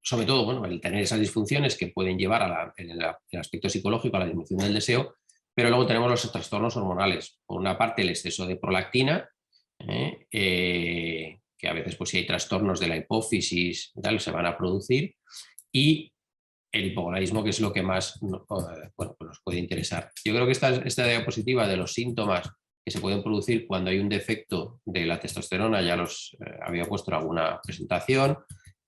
sobre todo, bueno, el tener esas disfunciones que pueden llevar en el aspecto psicológico a la disminución del deseo, pero luego tenemos los trastornos hormonales. Por una parte, el exceso de prolactina, que a veces, pues si hay trastornos de la hipófisis y tal, se van a producir, y el hipogonadismo, que es lo que más bueno, pues nos puede interesar. Yo creo que esta diapositiva de los síntomas que se pueden producir cuando hay un defecto de la testosterona, ya los había puesto en alguna presentación,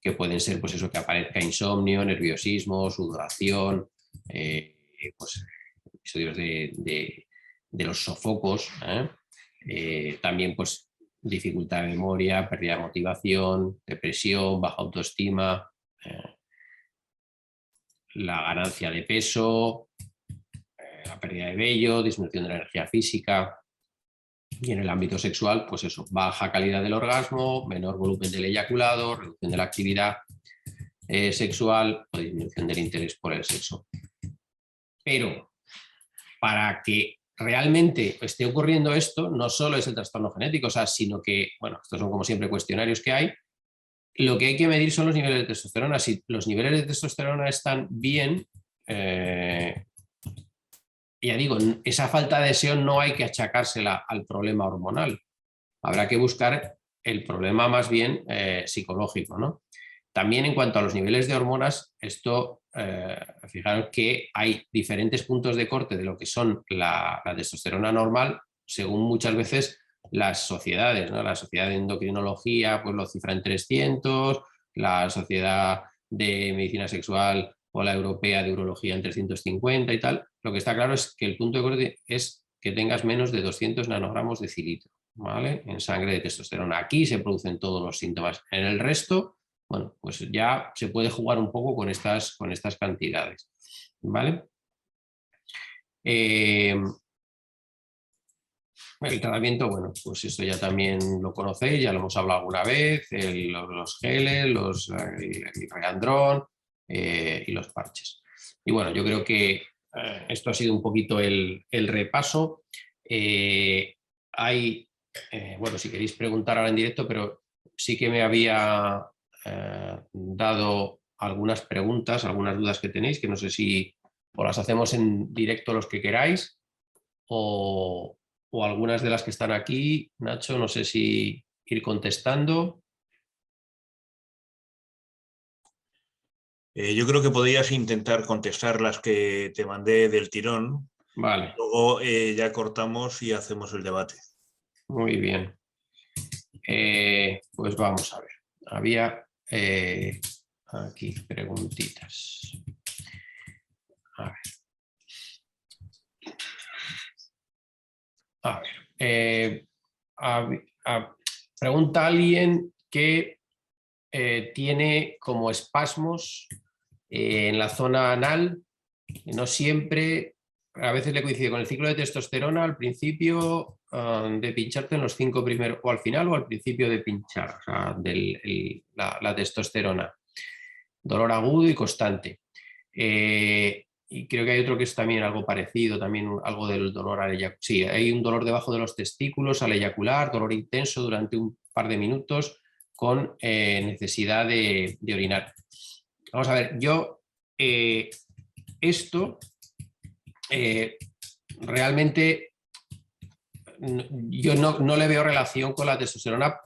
que pueden ser pues eso, que aparezca insomnio, nerviosismo, sudoración, pues episodios de los sofocos, también pues dificultad de memoria, pérdida de motivación, depresión, baja autoestima, la ganancia de peso, la pérdida de vello, disminución de la energía física. Y en el ámbito sexual, pues eso, baja calidad del orgasmo, menor volumen del eyaculado, reducción de la actividad sexual o disminución del interés por el sexo. Pero para que realmente esté ocurriendo esto, no solo es el trastorno genético, o sea, sino que, bueno, estos son como siempre cuestionarios que hay, lo que hay que medir son los niveles de testosterona. Si los niveles de testosterona están bien, ya digo, esa falta de deseo no hay que achacársela al problema hormonal. Habrá que buscar el problema más bien psicológico, ¿no? También en cuanto a los niveles de hormonas, esto, fijaros que hay diferentes puntos de corte de lo que son la testosterona normal, según muchas veces las sociedades, ¿no? La sociedad de endocrinología pues lo cifra en 300, la sociedad de medicina sexual o la europea de urología en 350 y tal. Lo que está claro es que el punto de corte es que tengas menos de 200 nanogramos de cilitro, ¿vale? En sangre de testosterona. Aquí se producen todos los síntomas. En el resto, bueno, pues ya se puede jugar un poco con estas cantidades, ¿vale? El tratamiento, bueno, pues esto ya también lo conocéis, ya lo hemos hablado alguna vez, los geles, el Reandrón y los parches. Y bueno, yo creo que esto ha sido un poquito el repaso. Hay bueno, si queréis preguntar ahora en directo, pero sí que me había dado algunas preguntas, algunas dudas que tenéis, que no sé si o las hacemos en directo los que queráis o algunas de las que están aquí. Nacho, no sé si ir contestando. Yo creo que podrías intentar contestar las que te mandé del tirón. Vale. Luego ya cortamos y hacemos el debate. Muy bien. Pues vamos a ver. Había aquí preguntitas. A ver. A ver. Pregunta alguien que tiene como espasmos en la zona anal, no siempre, a veces le coincide con el ciclo de testosterona al principio de pincharte en los 5 primeros, o al final o al principio de pinchar, o sea, la testosterona. Dolor agudo y constante. Y creo que hay otro que es también algo parecido, también algo del dolor al eyacular. Sí, hay un dolor debajo de los testículos al eyacular, dolor intenso durante un par de minutos con necesidad de orinar. Vamos a ver, yo esto realmente yo no le veo relación con la testosterona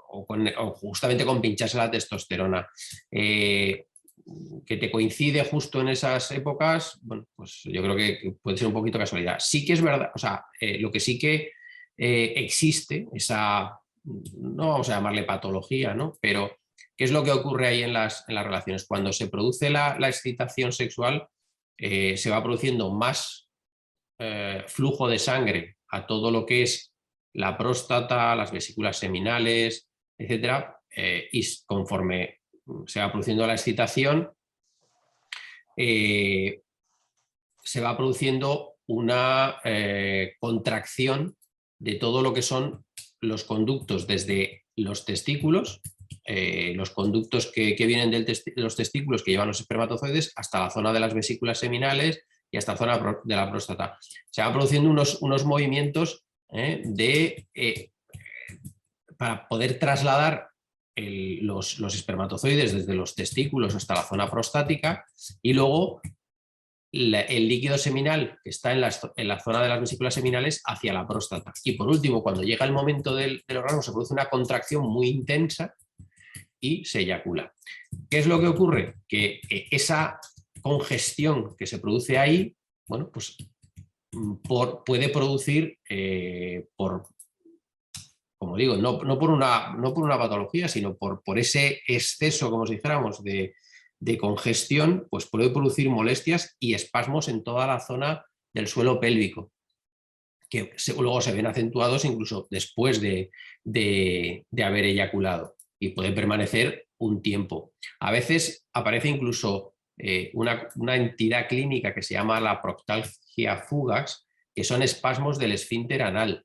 o justamente con pincharse la testosterona. Que te coincide justo en esas épocas, bueno, pues yo creo que puede ser un poquito casualidad. Sí que es verdad, o sea, lo que sí que existe, esa, no vamos a llamarle patología, ¿no? Pero ¿qué es lo que ocurre ahí en las relaciones? Cuando se produce la excitación sexual, se va produciendo más flujo de sangre a todo lo que es la próstata, las vesículas seminales, etcétera, y conforme se va produciendo la excitación, se va produciendo una contracción de todo lo que son los conductos desde los testículos, los conductos que vienen de los testículos que llevan los espermatozoides hasta la zona de las vesículas seminales y hasta la zona de la próstata. Se van produciendo unos movimientos para poder trasladar los espermatozoides desde los testículos hasta la zona prostática y luego el líquido seminal que está en la zona de las vesículas seminales hacia la próstata. Y por último, cuando llega el momento del orgasmo, se produce una contracción muy intensa y se eyacula. ¿Qué es lo que ocurre? Que esa congestión que se produce ahí, bueno, pues puede producir como digo, no por una patología, sino por ese exceso, como si dijéramos, de congestión, pues puede producir molestias y espasmos en toda la zona del suelo pélvico, que luego se ven acentuados incluso después de haber eyaculado y puede permanecer un tiempo. A veces aparece incluso una entidad clínica que se llama la proctalgia fugax, que son espasmos del esfínter anal,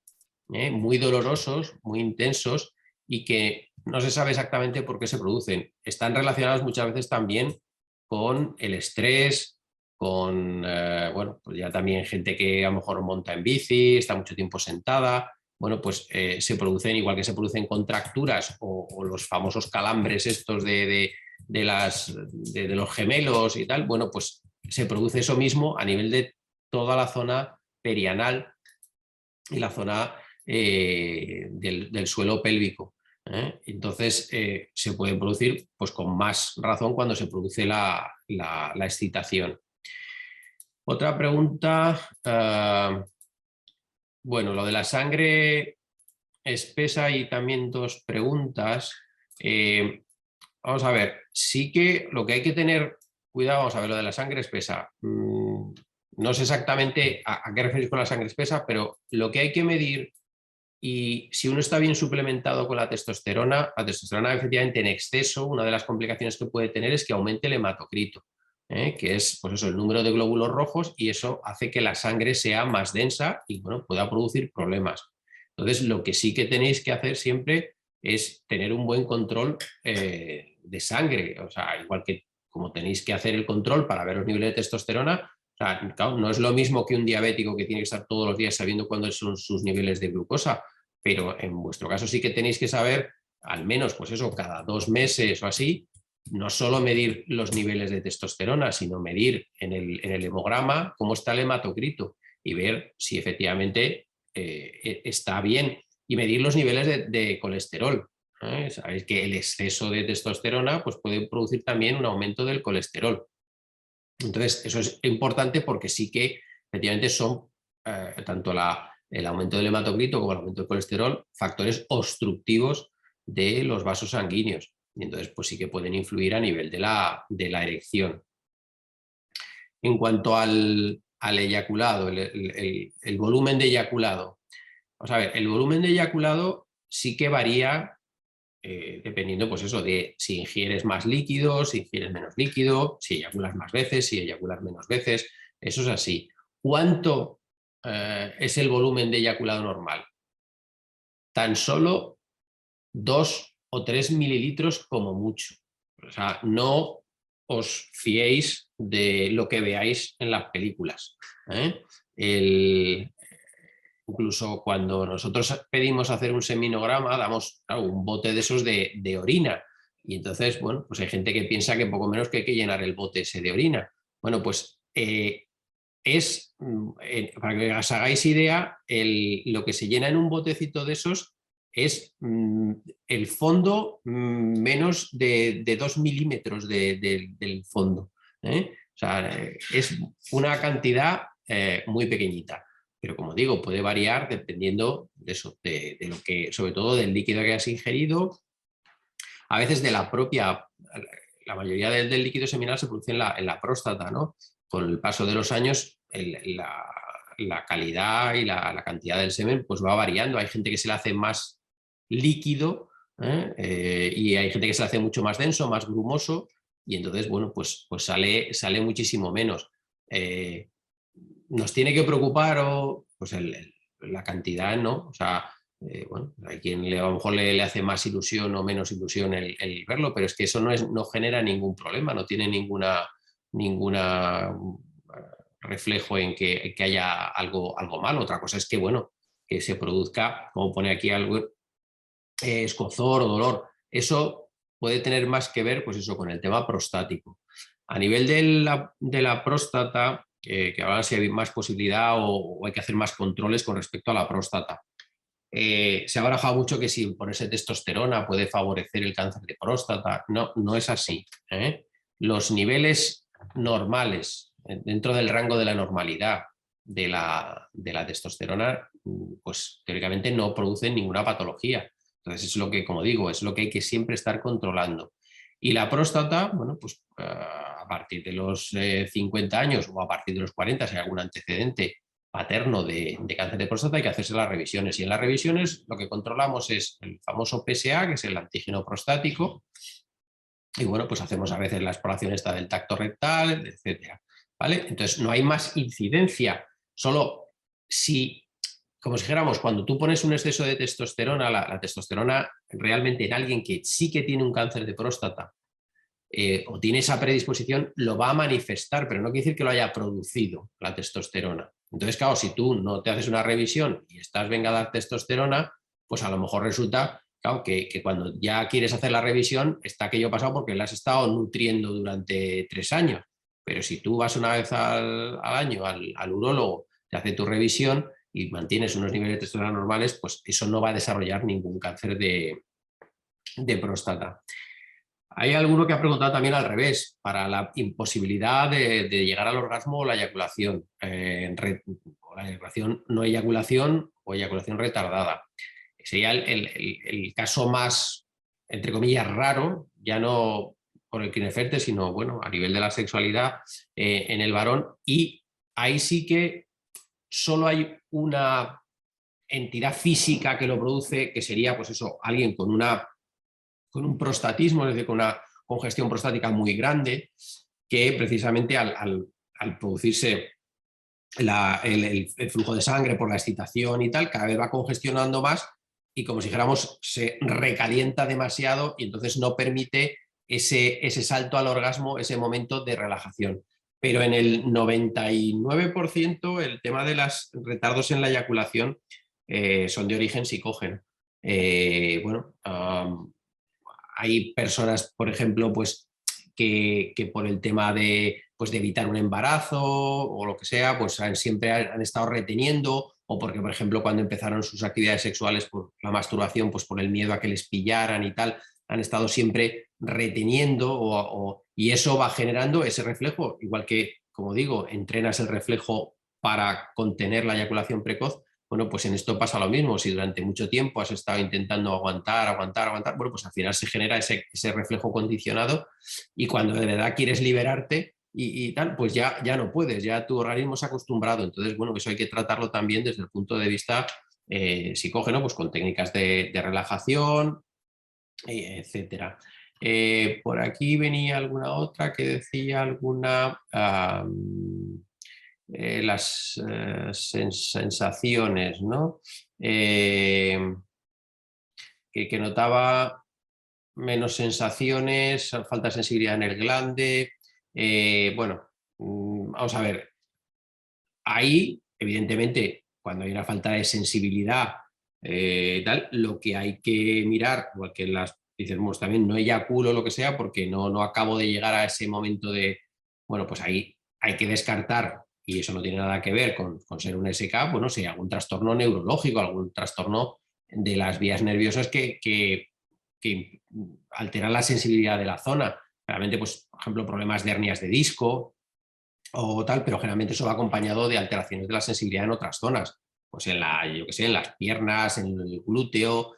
muy dolorosos, muy intensos y que no se sabe exactamente por qué se producen. Están relacionados muchas veces también con el estrés, con, bueno, pues ya también gente que a lo mejor monta en bici, está mucho tiempo sentada, bueno, pues se producen, igual que se producen contracturas o los famosos calambres estos de los gemelos y tal, bueno, pues se produce eso mismo a nivel de toda la zona perianal y la zona del suelo pélvico. Entonces se puede producir pues, con más razón cuando se produce la excitación. Otra pregunta, bueno, lo de la sangre espesa y también dos preguntas. Vamos a ver, sí que lo que hay que tener cuidado, vamos a ver, lo de la sangre espesa. No sé exactamente a qué referís con la sangre espesa, pero lo que hay que medir, y si uno está bien suplementado con la testosterona efectivamente en exceso, una de las complicaciones que puede tener es que aumente el hematocrito, que es pues eso, el número de glóbulos rojos, y eso hace que la sangre sea más densa y bueno, pueda producir problemas. Entonces, lo que sí que tenéis que hacer siempre es tener un buen control de sangre, o sea, igual que como tenéis que hacer el control para ver los niveles de testosterona, O sea, claro, no es lo mismo que un diabético que tiene que estar todos los días sabiendo cuáles son sus niveles de glucosa, pero en vuestro caso sí que tenéis que saber, al menos, pues eso, cada 2 meses o así, no solo medir los niveles de testosterona, sino medir en el hemograma cómo está el hematocrito y ver si efectivamente está bien, y medir los niveles de colesterol. Sabéis que el exceso de testosterona pues, puede producir también un aumento del colesterol. Entonces, eso es importante porque sí que efectivamente son tanto el aumento del hematocrito como el aumento del colesterol factores obstructivos de los vasos sanguíneos. Y entonces, pues sí que pueden influir a nivel de la erección. En cuanto al eyaculado, el volumen de eyaculado. Vamos a ver, el volumen de eyaculado sí que varía dependiendo, pues eso, de si ingieres más líquido, si ingieres menos líquido, si eyaculas más veces, si eyaculas menos veces. Eso es así. ¿Cuánto es el volumen de eyaculado normal? Tan solo 2 o 3 mililitros como mucho. O sea, no os fiéis de lo que veáis en las películas. Incluso cuando nosotros pedimos hacer un seminograma, damos un bote de esos de orina. Y entonces, bueno, pues hay gente que piensa que poco menos que hay que llenar el bote ese de orina. Bueno, pues para que os hagáis idea, lo que se llena en un botecito de esos es el fondo menos de 2 milímetros del fondo. O sea, es una cantidad muy pequeñita. Pero como digo, puede variar dependiendo de eso, de lo que, sobre todo del líquido que has ingerido, a veces de la propia, la mayoría del líquido seminal se produce en la próstata, ¿no? Con el paso de los años, la calidad y la cantidad del semen pues va variando. Hay gente que se le hace más líquido y hay gente que se le hace mucho más denso, más grumoso, y entonces, bueno, pues sale muchísimo menos. Nos tiene que preocupar pues la cantidad, ¿no? O sea, bueno, hay quien a lo mejor le hace más ilusión o menos ilusión el verlo, pero es que eso no genera ningún problema, no tiene ninguna reflejo en que haya algo malo. Otra cosa es que, bueno, que se produzca, como pone aquí algo, escozor o dolor. Eso puede tener más que ver, pues eso, con el tema prostático. A nivel de la próstata, que ahora si hay más posibilidad o hay que hacer más controles con respecto a la próstata. Se ha barajado mucho que si ponerse testosterona puede favorecer el cáncer de próstata. No, no es así. Los niveles normales, dentro del rango de la normalidad de la testosterona, pues teóricamente no producen ninguna patología. Entonces es lo que, como digo, es lo que hay que siempre estar controlando. Y la próstata, bueno, pues a partir de los 50 años o a partir de los 40, si hay algún antecedente paterno de cáncer de próstata, hay que hacerse las revisiones. Y en las revisiones lo que controlamos es el famoso PSA, que es el antígeno prostático. Y bueno, pues hacemos a veces la exploración esta del tacto rectal, etcétera. ¿Vale? Entonces no hay más incidencia. Solo si, como si dijéramos, cuando tú pones un exceso de testosterona, la testosterona realmente en alguien que sí que tiene un cáncer de próstata o tiene esa predisposición, lo va a manifestar, pero no quiere decir que lo haya producido la testosterona. Entonces, claro, si tú no te haces una revisión y estás venga a dar testosterona, pues a lo mejor resulta, claro, que cuando ya quieres hacer la revisión está aquello pasado porque la has estado nutriendo durante 3 años. Pero si tú vas una vez al año al urólogo, te hace tu revisión y mantienes unos niveles de testosterona normales, pues eso no va a desarrollar ningún cáncer de próstata. Hay alguno que ha preguntado también al revés, para la imposibilidad de llegar al orgasmo o la eyaculación, no eyaculación o eyaculación retardada. Sería el caso más, entre comillas, raro, ya no por el Klinefelter, sino bueno, a nivel de la sexualidad en el varón. Y ahí sí que solo hay una entidad física que lo produce, que sería pues eso, alguien con un prostatismo, es decir, con una congestión prostática muy grande, que precisamente al producirse el flujo de sangre por la excitación y tal, cada vez va congestionando más y, como si dijéramos, se recalienta demasiado y entonces no permite ese salto al orgasmo, ese momento de relajación. pero en el 99% el tema de los retardos en la eyaculación son de origen psicógeno. Bueno, hay personas, por ejemplo, pues que por el tema de, pues, de evitar un embarazo o lo que sea, pues siempre han estado reteniendo, o porque, por ejemplo, cuando empezaron sus actividades sexuales por la masturbación, pues por el miedo a que les pillaran y tal, han estado siempre reteniendo y eso va generando ese reflejo, igual que, como digo, entrenas el reflejo para contener la eyaculación precoz. Bueno, pues en esto pasa lo mismo. Si durante mucho tiempo has estado intentando aguantar, bueno, pues al final se genera ese reflejo condicionado y cuando de verdad quieres liberarte y tal, pues ya no puedes, ya tu organismo se ha acostumbrado. Entonces, bueno, eso hay que tratarlo también desde el punto de vista psicógeno, pues con técnicas de relajación, etcétera. Por aquí venía alguna otra que decía alguna... las sensaciones, ¿no? Que notaba menos sensaciones, falta de sensibilidad en el glande. Bueno, vamos a ver. Ahí, evidentemente, cuando hay una falta de sensibilidad, tal, lo que hay que mirar, igual que las decimos también, no eyaculo lo que sea, porque no acabo de llegar a ese momento de, bueno, pues ahí hay que descartar, y eso no tiene nada que ver con ser un SK, bueno, si hay algún trastorno neurológico, algún trastorno de las vías nerviosas que alteran la sensibilidad de la zona. Realmente, pues, por ejemplo, problemas de hernias de disco, o tal, pero generalmente eso va acompañado de alteraciones de la sensibilidad en otras zonas, pues yo que sé, en las piernas, en el glúteo,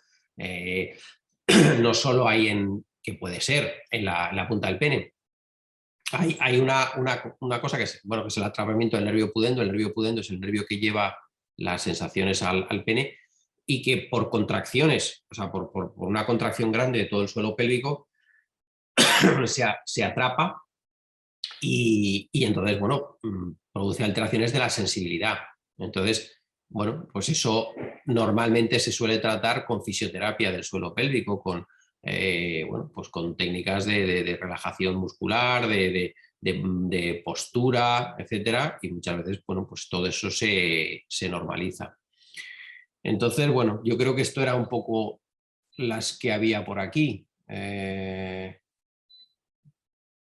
no solo hay que puede ser en la punta del pene. Hay una cosa que es, bueno, que es el atrapamiento del nervio pudendo. El nervio pudendo es el nervio que lleva las sensaciones al pene y que por contracciones, o sea, por una contracción grande de todo el suelo pélvico, se atrapa y entonces, bueno, produce alteraciones de la sensibilidad. Entonces, bueno, pues eso normalmente se suele tratar con fisioterapia del suelo pélvico, bueno, pues con técnicas de relajación muscular, de postura, etcétera, y muchas veces, bueno, pues todo eso se normaliza. Entonces, bueno, yo creo que esto era un poco las que había por aquí.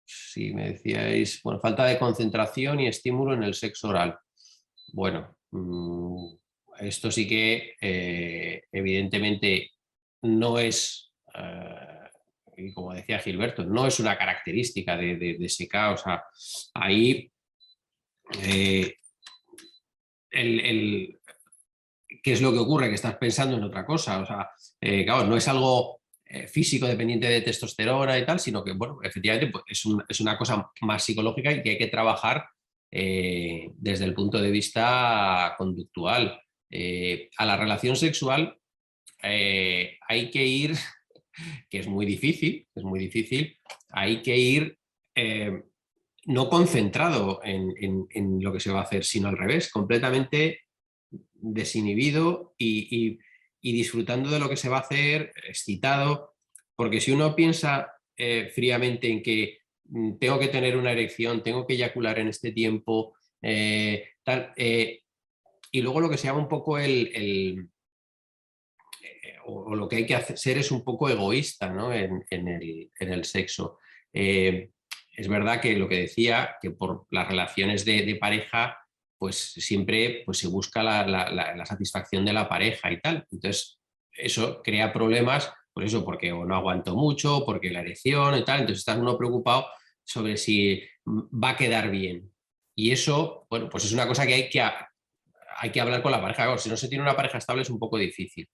Si me decíais, bueno, falta de concentración y estímulo en el sexo oral. Bueno, esto sí que evidentemente no es, y como decía Gilberto, no es una característica de SK. O sea, ahí ¿qué es lo que ocurre? Que estás pensando en otra cosa. O sea, claro, no es algo físico dependiente de testosterona y tal, sino que, bueno, efectivamente pues, es una cosa más psicológica y que hay que trabajar desde el punto de vista conductual. A la relación sexual hay que ir, que es muy difícil, hay que ir no concentrado en lo que se va a hacer, sino al revés, completamente desinhibido y disfrutando de lo que se va a hacer, excitado, porque si uno piensa fríamente en que tengo que tener una erección, tengo que eyacular en este tiempo, tal, y luego lo que se llama un poco o lo que hay que hacer es un poco egoísta, ¿no? en el sexo. Es verdad que lo que decía, que por las relaciones de pareja, pues siempre pues, se busca la satisfacción de la pareja y tal. Entonces, eso crea problemas, pues eso, porque o no aguanto mucho, porque la erección y tal, entonces está uno preocupado sobre si va a quedar bien. Y eso, bueno, pues es una cosa que hay que hablar con la pareja. Claro, si no se tiene una pareja estable es un poco difícil.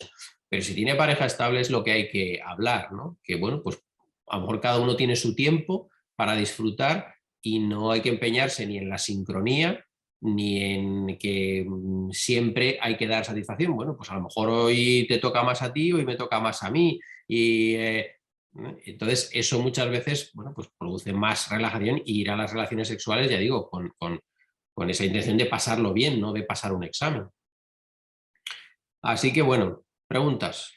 Pero si tiene pareja estable es lo que hay que hablar, ¿no? Que bueno, pues a lo mejor cada uno tiene su tiempo para disfrutar y no hay que empeñarse ni en la sincronía ni en que siempre hay que dar satisfacción. Bueno, pues a lo mejor hoy te toca más a ti, hoy me toca más a mí. Y entonces eso muchas veces, bueno, pues produce más relajación y ir a las relaciones sexuales, ya digo, con esa intención de pasarlo bien, no de pasar un examen. Así que bueno, preguntas.